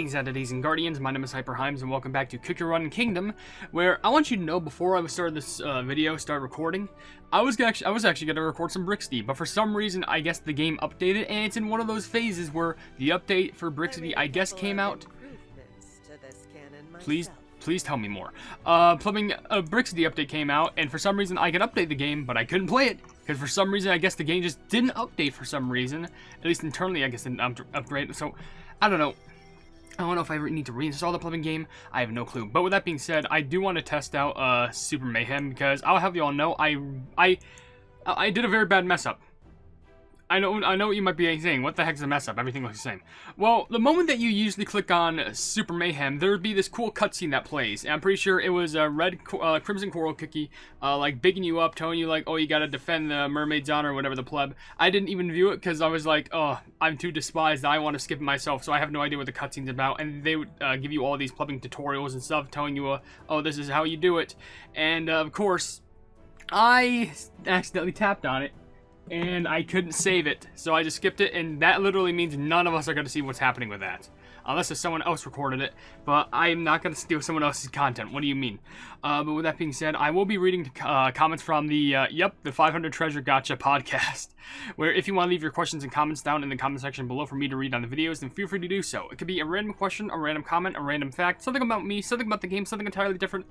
Greetings, entities and guardians. My name is HyperHimes, and welcome back to Cookie Run Kingdom, where I want you to know before I started this start recording, I was actually going to record some Brixity, but for some reason, I guess the game updated, and it's in one of those phases where the update for Brixity, I guess, came out. Please tell me more. Plumbing Brixity update came out, and for some reason, I could update the game, but I couldn't play it. Because for some reason, I guess the game just didn't update for some reason. At least internally, I guess it didn't upgrade. So, I don't know. I don't know if I need to reinstall the plumbing game. I have no clue. But with that being said, I do want to test out Super Mayhem. Because I'll have you all know, I did a very bad mess up. I know what you might be saying. What the heck is a mess up? Everything looks the same. Well, the moment that you usually click on Super Mayhem, there would be this cool cutscene that plays. And I'm pretty sure it was a red Crimson Coral cookie, like bigging you up, telling you like, oh, you gotta defend the mermaid's honor or whatever the pleb. I didn't even view it because I was like, oh, I'm too despised. I want to skip it myself, so I have no idea what the cutscene's about. And they would give you all these plumbing tutorials and stuff, telling you, oh, this is how you do it. And of course, I accidentally tapped on it. And I couldn't save it, so I just skipped it, and that literally means none of us are going to see what's happening with that. Unless if someone else recorded it, but I'm not going to steal someone else's content. What do you mean? But with that being said, I will be reading comments from the 500 Treasure Gotcha podcast, where if you want to leave your questions and comments down in the comment section below for me to read on the videos, then feel free to do so. It could be a random question, a random comment, a random fact, something about me, something about the game, something entirely different.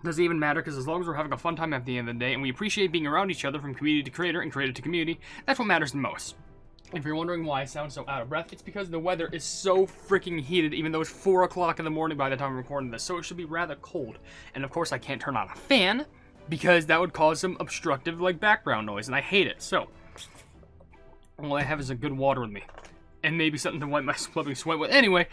Doesn't even matter, because as long as we're having a fun time at the end of the day and we appreciate being around each other from community to creator and creator to community, that's what matters the most. If you're wondering why I sound so out of breath, it's because the weather is so freaking heated, even though it's 4 o'clock in the morning by the time I'm recording this, so it should be rather cold. And of course I can't turn on a fan, because that would cause some obstructive like background noise, and I hate it. So all I have is a good water with me, and maybe something to wipe my flipping sweat with. Anyway,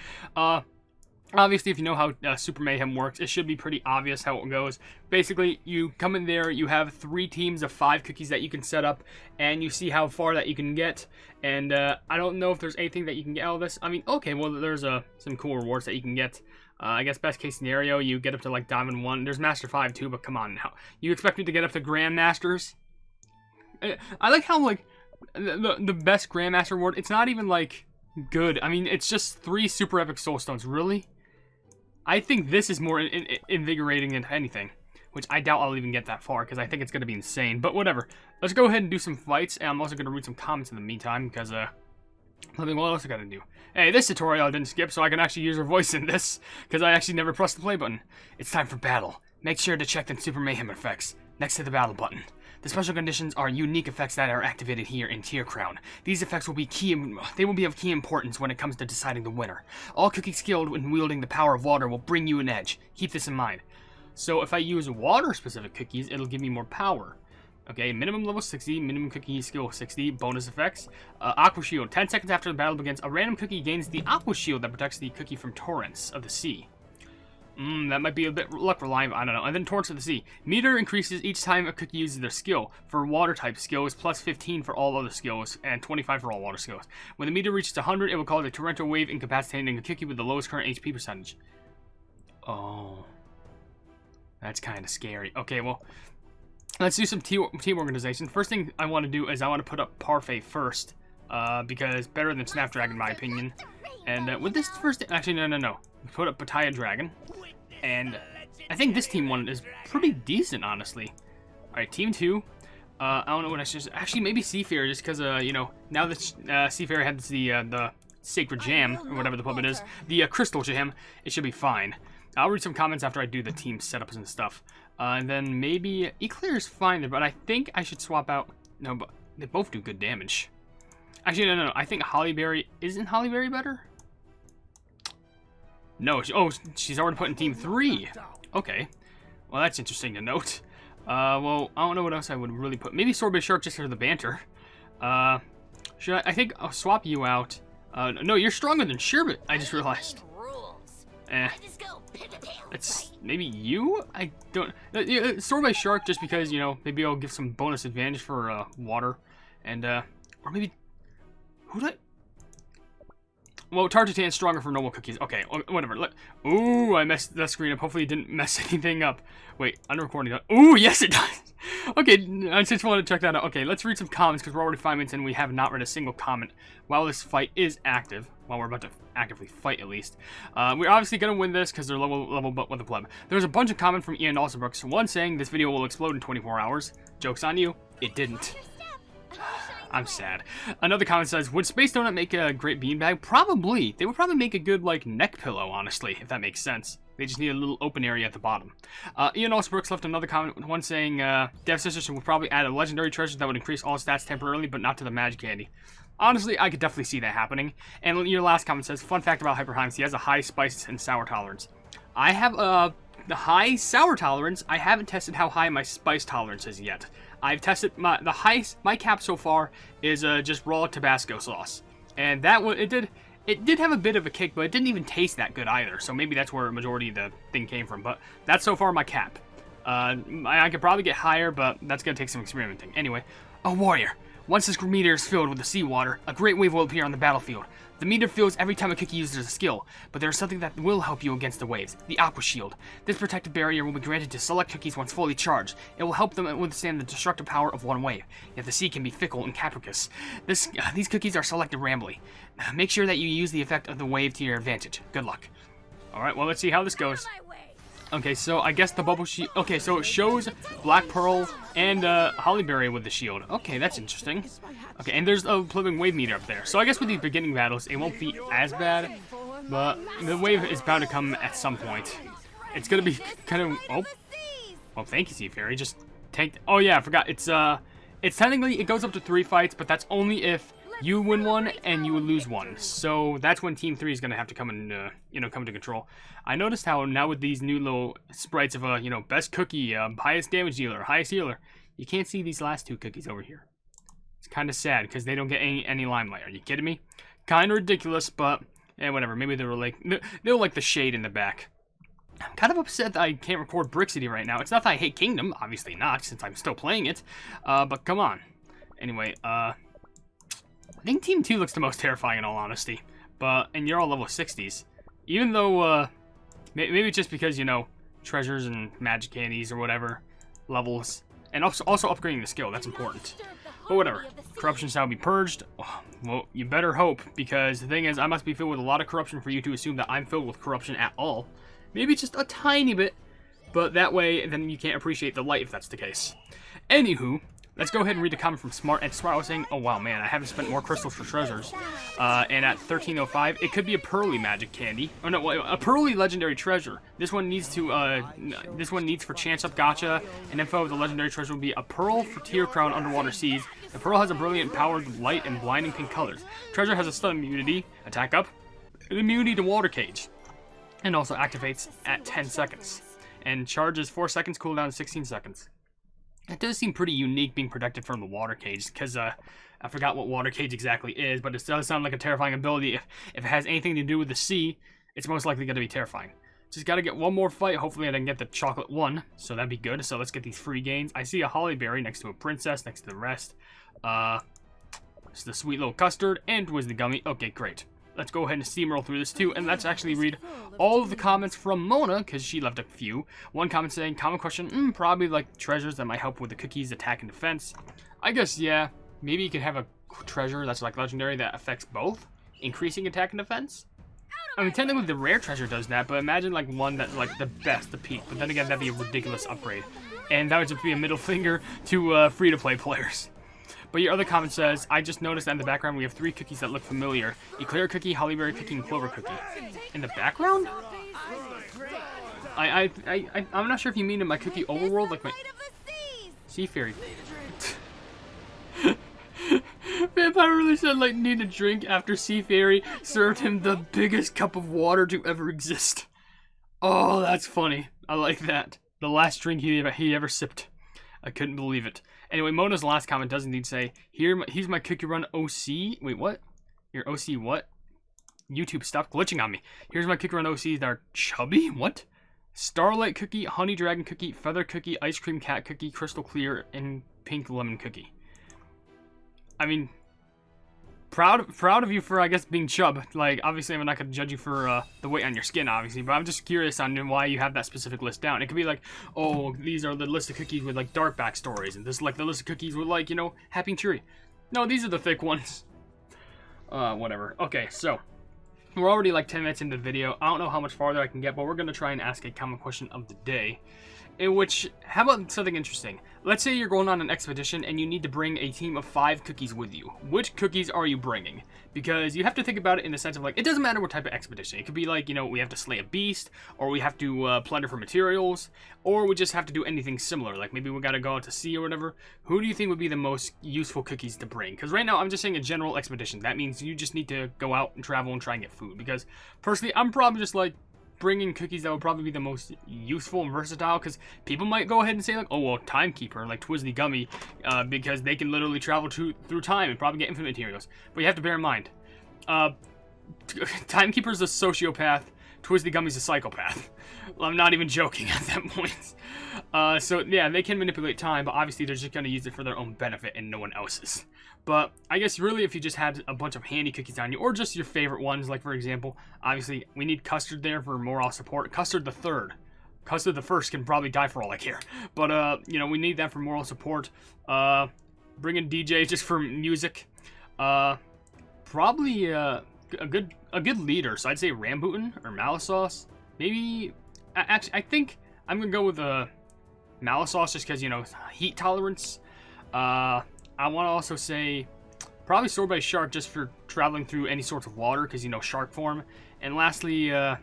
obviously, if you know how Super Mayhem works, it should be pretty obvious how it goes. Basically, you come in there, you have 3 teams of 5 cookies that you can set up, and you see how far that you can get. And I don't know if there's anything that you can get out of this. I mean, okay, well, there's some cool rewards that you can get. I guess best case scenario, you get up to like Diamond 1. There's Master 5 too, but come on now. You expect me to get up to Grandmasters? I like how, like, the best Grandmaster reward, it's not even, like, good. I mean, it's just 3 super epic soul stones. Really? I think this is more invigorating than anything, which I doubt I'll even get that far because I think it's going to be insane. But whatever. Let's go ahead and do some fights, and I'm also going to read some comments in the meantime because, I mean, what else I got to do? Hey, this tutorial I didn't skip, so I can actually use her voice in this because I actually never pressed the play button. It's time for battle. Make sure to check the Super Mayhem effects next to the battle button. The special conditions are unique effects that are activated here in Tearcrown. These effects will be of key importance when it comes to deciding the winner. All cookies skilled in wielding the power of water will bring you an edge. Keep this in mind. So if I use water-specific cookies, it'll give me more power. Okay, minimum level 60, minimum cookie skill 60, bonus effects. Aqua Shield. 10 seconds after the battle begins, a random cookie gains the Aqua Shield that protects the cookie from torrents of the sea. That might be a bit luck reliant, I don't know. And then Torrents of the Sea. Meter increases each time a cookie uses their skill. For water type skills, plus 15 for all other skills, and 25 for all water skills. When the meter reaches 100, it will cause a torrential wave incapacitating a cookie with the lowest current HP percentage. Oh. That's kind of scary. Okay, well, let's do some team organization. First thing I want to do is I want to put up Parfait first, because better than Snapdragon in my opinion. And with this first, actually no. Put up Bataya Dragon, and I think this team one is pretty decent, honestly. Alright, team 2, I don't know what I should, actually maybe Seafarer, just because, you know, now that Seafarer has the Sacred Jam, or whatever the puppet is, the Crystal Jam, it should be fine. I'll read some comments after I do the team setups and stuff. And then maybe Eclair is fine there, but I think I should swap out, no, but they both do good damage. Actually, no, I think Hollyberry, isn't Hollyberry better? No, she's already put in Team 3. Okay. Well, that's interesting to note. Well, I don't know what else I would really put. Maybe Sorbet Shark just for the banter. Should I think I'll swap you out. No, you're stronger than Sherbet, I just realized. That's maybe you? I don't... Sorbet Shark just because, you know, maybe I'll give some bonus advantage for water. And, or maybe... Who'd I... Well, Tartatan's stronger for normal cookies. Okay, whatever. Look. Ooh, I messed the screen up. Hopefully it didn't mess anything up. Wait, under recording. Ooh, yes it does. Okay, I just wanted to check that out. Okay, let's read some comments because we're already 5 minutes in and we have not read a single comment while this fight is active. While we're about to actively fight, at least. We're obviously going to win this because they're level but with a pleb. There's a bunch of comments from Ian Alsobrooks. One saying this video will explode in 24 hours. Joke's on you. It didn't. I'm sad. Another comment says, would Space Donut make a great beanbag? Probably. They would probably make a good, like, neck pillow, honestly, if that makes sense. They just need a little open area at the bottom. Ian Alsobrooks left another comment, one saying, Devsisters would probably add a legendary treasure that would increase all stats temporarily, but not to the magic candy. Honestly, I could definitely see that happening. And your last comment says, fun fact about HyperHimes, he has a high spice and sour tolerance. I have the high sour tolerance. I haven't tested how high my spice tolerance is yet. I've tested my cap so far is just raw Tabasco sauce, and that one it did have a bit of a kick, but it didn't even taste that good either. So maybe that's where a majority of the thing came from. But that's so far my cap. I could probably get higher, but that's gonna take some experimenting. Anyway, a warrior. Once this meter is filled with the seawater, a great wave will appear on the battlefield. The meter fills every time a cookie uses a skill, but there's something that will help you against the waves, the Aqua Shield. This protective barrier will be granted to select cookies once fully charged. It will help them withstand the destructive power of one wave, yet the sea can be fickle and capricious. These cookies are selected randomly. Make sure that you use the effect of the wave to your advantage. Good luck. Alright, well, let's see how this goes. Okay, so I guess the bubble shield. Okay, so it shows Black Pearl and Hollyberry with the shield. Okay, that's interesting. Okay, and there's a flipping wave meter up there. So I guess with these beginning battles, it won't be as bad, but the wave is bound to come at some point. It's gonna be kind of. Oh, well, thank you, Sea Fairy. Just take. Oh yeah, I forgot. It's technically it goes up to 3 fights, but that's only if you win one and you would lose one. So that's when Team 3 is gonna have to come and come into control. I noticed how now with these new little sprites of best cookie, highest damage dealer, highest healer, you can't see these last 2 cookies over here. It's kind of sad because they don't get any limelight. Are you kidding me? Kind of ridiculous, but whatever. Maybe they'll like the shade in the back. I'm kind of upset that I can't record Brick City right now. It's not that I hate Kingdom, obviously not, since I'm still playing it. But come on. Anyway, I think Team 2 looks the most terrifying in all honesty. And you're all level 60s. Even though, maybe it's just because, treasures and magic candies or whatever, levels. And also upgrading the skill, that's important. But whatever. Corruption shall be purged. Well, you better hope, because the thing is, I must be filled with a lot of corruption for you to assume that I'm filled with corruption at all. Maybe just a tiny bit, but that way, then you can't appreciate the light if that's the case. Anywho, let's go ahead and read the comment from Smart. And Smart was saying, oh wow, man, I haven't spent more crystals for treasures. And at 1305, it could be a pearly magic candy. Oh no, a pearly legendary treasure. This one needs for chance up gotcha. And info of the legendary treasure will be a pearl for Tearcrown underwater seas. The pearl has a brilliant power of light and blinding pink colors. Treasure has a stun immunity, attack up, and immunity to water cage. And also activates at 10 seconds. And charges 4 seconds, cooldown 16 seconds. It does seem pretty unique being protected from the water cage, because I forgot what water cage exactly is, but it does sound like a terrifying ability. If it has anything to do with the sea, it's most likely going to be terrifying. Just got to get one more fight. Hopefully I can get the chocolate one, so that'd be good. So let's get these free gains. I see a Hollyberry next to a princess, next to the rest. It's the sweet little custard, and was the gummy. Okay, great. Let's go ahead and steamroll through this too, and let's actually read all of the comments from Mona, because she left a few. One comment saying, common question, probably like treasures that might help with the cookies' attack and defense. I guess, yeah, maybe you could have a treasure that's like legendary that affects both, increasing attack and defense. I mean, technically the rare treasure does that, but imagine like one that's like the best, the peak, but then again, that'd be a ridiculous upgrade. And that would just be a middle finger to free-to-play players. But your other comment says, I just noticed that in the background we have 3 cookies that look familiar. Eclair cookie, Hollyberry cookie, and Clover cookie. In the background? I'm not sure if you mean in my cookie overworld, like my... Sea Fairy. Vampire really said, like, need a drink after Sea Fairy served him the biggest cup of water to ever exist. Oh, that's funny. I like that. The last drink he ever sipped. I couldn't believe it. Anyway, Mona's last comment does indeed say, here's my cookie run OC. Wait, what? Your OC what? YouTube, stop glitching on me. Here's my cookie run OCs that are chubby? What? Starlight cookie, honey dragon cookie, feather cookie, ice cream cat cookie, crystal clear, and pink lemon cookie. I mean, proud of you for, I guess, being chub. Like, obviously, I'm not going to judge you for the weight on your skin, obviously, but I'm just curious on why you have that specific list down. It could be like, oh, these are the list of cookies with, like, dark backstories, and this is, like, the list of cookies with, like, you know, happy and cheery. No, these are the thick ones. Whatever. Okay, so, we're already, like, 10 minutes into the video. I don't know how much farther I can get, but we're going to try and ask a common question of the day. In which, how about something interesting? Let's say you're going on an expedition and you need to bring a team of 5 cookies with you. Which cookies are you bringing? Because you have to think about it in the sense of, like, it doesn't matter what type of expedition. It could be like, you know, we have to slay a beast, or we have to plunder for materials, or we just have to do anything similar. Like, maybe we gotta go out to sea or whatever. Who do you think would be the most useful cookies to bring? Because right now, I'm just saying a general expedition. That means you just need to go out and travel and try and get food. Because, personally, I'm probably just like, bringing cookies that would probably be the most useful and versatile, because people might go ahead and say, like, oh, well, Timekeeper, like Twizzly Gummy, because they can literally travel through time and probably get infinite materials. But you have to bear in mind, Timekeeper's a sociopath, Twizzly Gummy's a psychopath. I'm not even joking at that point. So, yeah, they can manipulate time, but obviously they're just going to use it for their own benefit and no one else's. But I guess really if you just had a bunch of handy cookies on you, or just your favorite ones, like for example, obviously we need Custard there for morale support. Custard the third. Custard the first can probably die for all I care. But, you know, we need that for moral support. Bring in DJ just for music. Probably a good leader, so I'd say Rambutan or Malasauce. Maybe, actually, I think I'm going to go with Malasauce just because, you know, heat tolerance. I want to also say probably Sorbet Shark just for traveling through any sorts of water because, you know, shark form. And lastly, how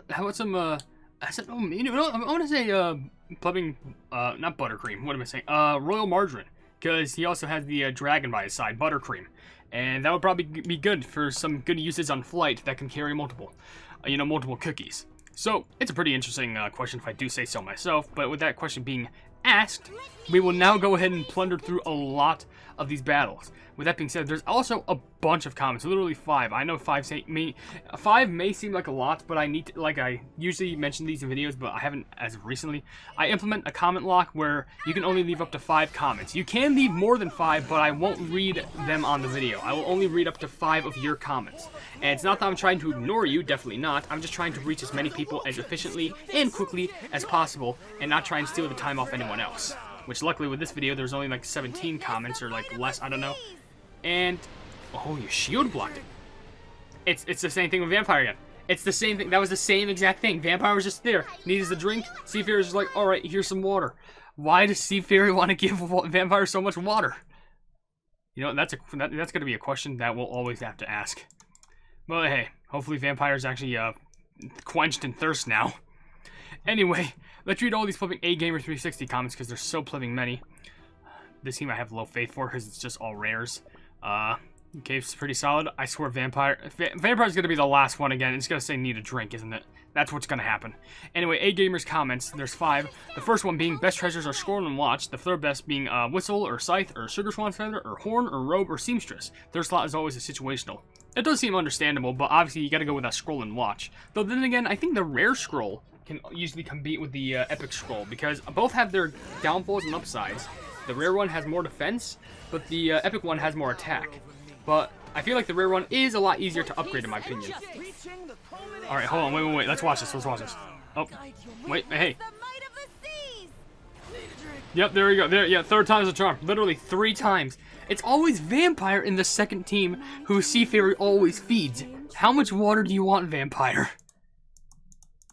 about some, I want to say, plumbing, not Buttercream, what am I saying? Royal Margarine, because he also has the dragon by his side, Buttercream. And that would probably be good for some good uses on flight that can carry multiple cookies. So, it's a pretty interesting question if I do say so myself, but with that question being asked, we will now go ahead and plunder through a lot of these battles. With that being said, there's also a bunch of comments, literally 5. I know 5 may seem like a lot, but I need to, like I usually mention these in videos, but I haven't as of recently. I implement a comment lock where you can only leave up to 5 comments. You can leave more than 5, but I won't read them on the video. I will only read up to 5 of your comments. And it's not that I'm trying to ignore you, definitely not. I'm just trying to reach as many people as efficiently and quickly as possible, and not try and steal the time off anyone else. Which luckily with this video, there's only like 17 comments, or like less, I don't know. And, oh, you shield blocked it. It's the same thing with Vampire again. It's the same thing. That was the same exact thing. Vampire was just there. Needs a drink. Seafarer's just like, alright, here's some water. Why does Seafarer want to give Vampire so much water? You know, that's going to be a question that we'll always have to ask. But hey, hopefully Vampire's actually quenched in thirst now. Anyway, let's read all these flipping A-Gamer360 comments because there's so flipping many. This team I have low faith for because it's just all rares. Okay, it's pretty solid. I swear Vampire's going to be the last one again. It's going to say need a drink, isn't it? That's what's going to happen. Anyway, A-Gamer's comments, there's 5. The first one being best treasures are Scorn and Watch. The third best being Whistle or Scythe or Sugar Swan's Feather or Horn or Robe or Seamstress. Third slot is always a situational. It does seem understandable, but obviously you got to go with that Scroll and Watch. Though then again, I think the rare scroll can usually compete with the epic scroll because both have their downfalls and upsides. The rare one has more defense, but the epic one has more attack. But I feel like the rare one is a lot easier to upgrade in my opinion. Alright, hold on, wait, let's watch this, Oh, wait, hey. Yep, there we go, yeah, third time's a charm, literally 3 times. It's always Vampire in the second team who Seafarer always feeds. How much water do you want, Vampire?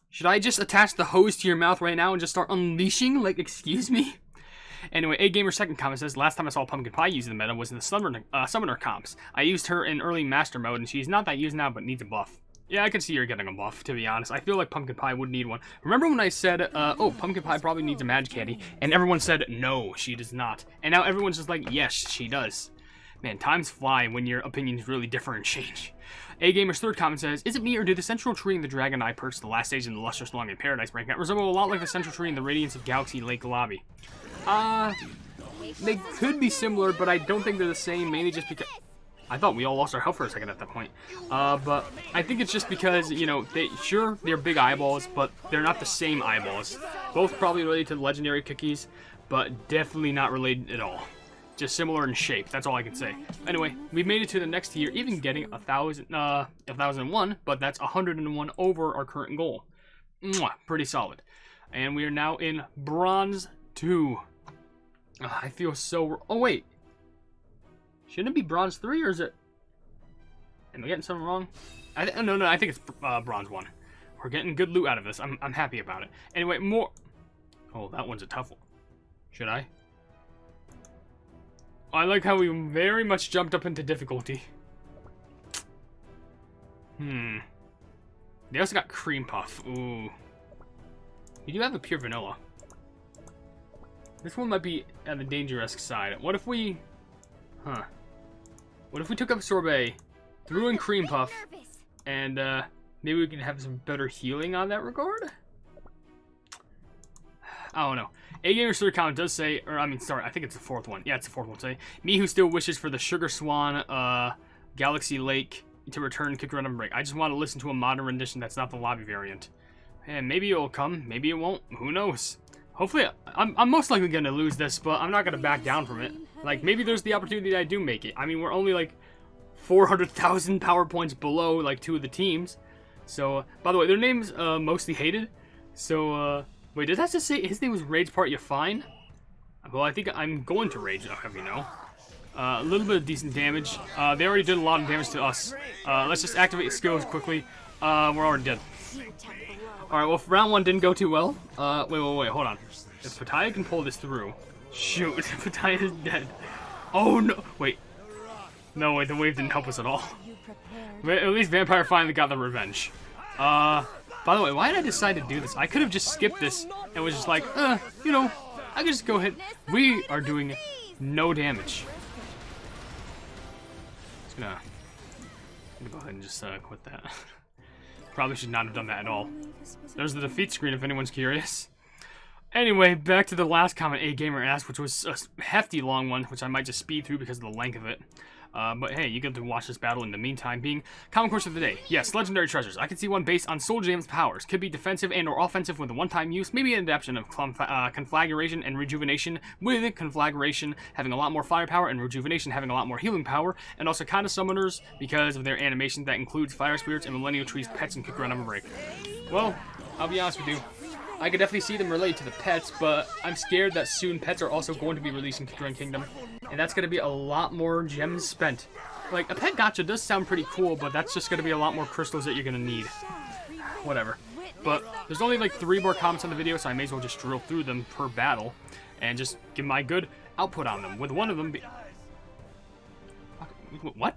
Should I just attach the hose to your mouth right now and just start unleashing? Like, excuse me? Anyway, A-Gamer's second comment says, last time I saw Pumpkin Pie using the meta was in the Summoner comps. I used her in early Master mode, and she's not that used now, but needs a buff. Yeah, I can see her getting a buff, to be honest. I feel like Pumpkin Pie would need one. Remember when I said, oh, Pumpkin Pie probably needs a Magic Candy, and everyone said, no, she does not. And now everyone's just like, yes, she does. Man, times fly when your opinions really differ and change. A-Gamer's third comment says, is it me or do the Central Tree and the Dragon Eye perks the last stage in the Lustrous Longing Paradise breakout resemble a lot like the Central Tree and the Radiance of Galaxy Lake Lobby? They could be similar, but I don't think they're the same, mainly just because... I thought we all lost our health for a second at that point. But I think it's just because, you know, they're big eyeballs, but they're not the same eyeballs. Both probably related to the legendary cookies, but definitely not related at all. just similar in shape. That's all I can say. Anyway, we made it to the next tier, even getting 1,001, but that's 101 over our current goal. Mwah, pretty solid. And we are now in Bronze 2. I feel so... Oh, wait. Shouldn't it be Bronze 3, or is it... Am I getting something wrong? No, I think it's Bronze 1. We're getting good loot out of this. I'm happy about it. Anyway, more... Oh, that one's a tough one. Should I? I like how we very much jumped up into difficulty. They also got Cream Puff. Ooh. You do have a pure vanilla. This one might be at the dangerous side. What if we... What if we took up Sorbet, threw in Cream Puff, and maybe we can have some better healing on that regard? I don't know. A-Gamer's third comment does say, or I mean, sorry, I think it's the fourth one. Yeah, it's the fourth one. Say, me who still wishes for the Sugar Swan Galaxy Lake to return Kick Run Break. I just want to listen to a modern rendition that's not the lobby variant. And maybe it'll come, maybe it won't. Who knows? Hopefully, I'm most likely going to lose this, but I'm not going to back down from it. Like, maybe there's the opportunity that I do make it. I mean, we're only like 400,000 power points below like 2 of the teams. So, by the way, their name's mostly hated. So, wait, did that just say his name was Rage Part You Fine? Well, I think I'm going to Rage, I'll have you know. A little bit of decent damage. They already did a lot of damage to us. Let's just activate skills quickly. We're already dead. Alright, well, if round 1 didn't go too well. Wait, hold on. If Pataya can pull this through... Shoot, Pataya is dead. Oh, no. Wait. No, wait, the wave didn't help us at all. At least Vampire finally got the revenge. By the way, why did I decide to do this? I could have just skipped this and was just like, you know, I can just go ahead. We are doing no damage. Just gonna go ahead and just quit that. Probably should not have done that at all. There's the defeat screen if anyone's curious. Anyway, back to the last comment A-Gamer asked, which was a hefty long one, which I might just speed through because of the length of it. But hey, you get to watch this battle in the meantime. Being common course of the day. Yes, legendary treasures. I can see one based on Soul Jam's powers. Could be defensive and or offensive with a one-time use. Maybe an adaptation of Conflagration and Rejuvenation, with Conflagration having a lot more firepower and Rejuvenation having a lot more healing power. And also kind of summoners because of their animation that includes Fire Spirits and Millennial Tree's pets and Kick Run OvenBreak. Well, I'll be honest with you. I could definitely see them related to the pets, but I'm scared that soon pets are also going to be released in Kick Run Kingdom. And that's going to be a lot more gems spent. Like, a pet gacha does sound pretty cool, but that's just going to be a lot more crystals that you're going to need. Whatever. But there's only like 3 more comments on the video, so I may as well just drill through them per battle. And just give my good output on them. With one of them be... What?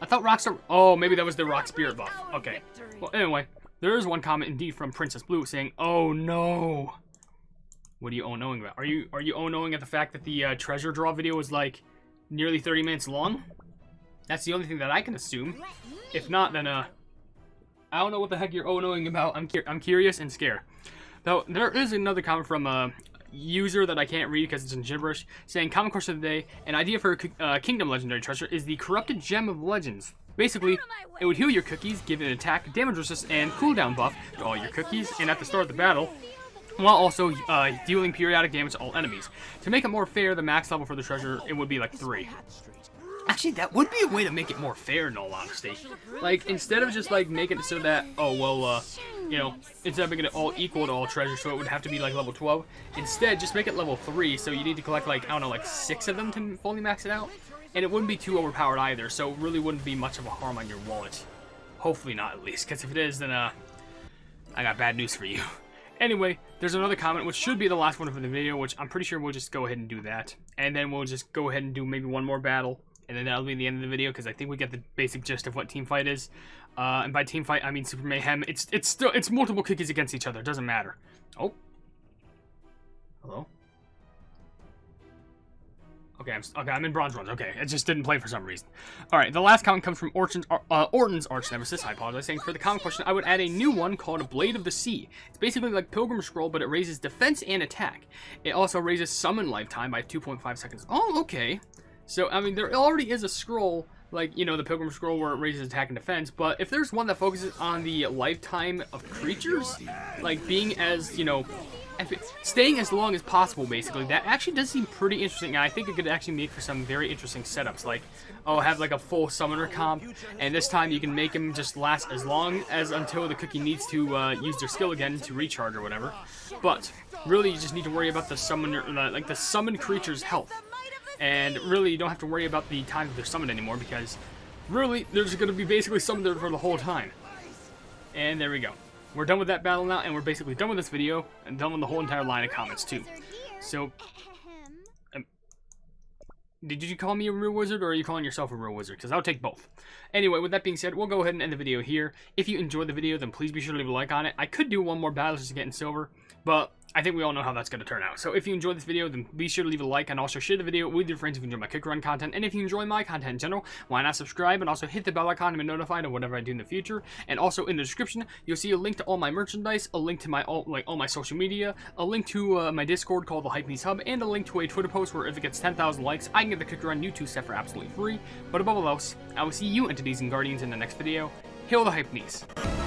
I thought Rockstar... Oh, maybe that was the Rock Spirit buff. Okay. Well, anyway. There is one comment indeed from Princess Blue saying, "Oh no." What are you oh-knowing about? Are you oh-knowing at the fact that the treasure draw video was like nearly 30 minutes long? That's the only thing that I can assume. If not, then I don't know what the heck you're oh-knowing about. I'm curious and scared. Though there is another comment from a user that I can't read because it's in gibberish, saying, "Common course of the day, an idea for a Kingdom legendary treasure is the Corrupted Gem of Legends. Basically, it would heal your cookies, give an attack, damage resist, and cooldown buff to all your cookies, and at the start of the battle, while also dealing periodic damage to all enemies. To make it more fair, the max level for the treasure, it would be like 3. Actually, that would be a way to make it more fair, in all honesty. Like, instead of just, like, making it so that, oh, well, you know, instead of making it all equal to all treasures, so it would have to be, like, level 12, instead, just make it level 3, so you need to collect, like, I don't know, like, 6 of them to fully max it out. And it wouldn't be too overpowered either, so it really wouldn't be much of a harm on your wallet. Hopefully not, at least, because if it is, then, I got bad news for you. Anyway, there's another comment, which should be the last one of the video, which I'm pretty sure we'll just go ahead and do that. And then we'll just go ahead and do maybe one more battle, and then that'll be the end of the video, because I think we get the basic gist of what teamfight is. And by teamfight, I mean Super Mayhem. It's multiple cookies against each other, it doesn't matter. Oh. Hello? Okay, I'm in Bronze Runs. Okay, it just didn't play for some reason. Alright, the last comment comes from Orton's Arch Nemesis. I apologize, saying, for the comment question, I would add a new one called a Blade of the Sea. It's basically like Pilgrim Scroll, but it raises defense and attack. It also raises summon lifetime by 2.5 seconds. Oh, okay. So, I mean, there already is a scroll, like, you know, the Pilgrim Scroll where it raises attack and defense, but if there's one that focuses on the lifetime of creatures, like being as, you know, staying as long as possible, basically. That actually does seem pretty interesting, and I think it could actually make for some very interesting setups, like, oh, have like a full summoner comp, and this time you can make him just last as long as until the cookie needs to use their skill again to recharge or whatever. But really, you just need to worry about the summoner, like the summoned creature's health, and really you don't have to worry about the time that they're summoned anymore, because really they're just going to be basically summoned there for the whole time. And there we go. We're done with that battle now, and we're basically done with this video, and done with the whole entire line of comments, too. So, did you call me a real wizard, or are you calling yourself a real wizard? Because I'll take both. Anyway, with that being said, we'll go ahead and end the video here. If you enjoyed the video, then please be sure to leave a like on it. I could do one more battle just to get in silver, but I think we all know how that's going to turn out. So if you enjoyed this video, then be sure to leave a like, and also share the video with your friends if you enjoy my kick run content. And if you enjoy my content in general, why not subscribe and also hit the bell icon to be notified of whatever I do in the future. And also in the description, you'll see a link to all my merchandise, a link to my all my social media, a link to my Discord called the Hypenese Hub, and a link to a Twitter post where if it gets 10,000 likes, I can get the kick run U2 set for absolutely free. But above all else, I will see you entities and guardians in the next video. Hail the Hypenese.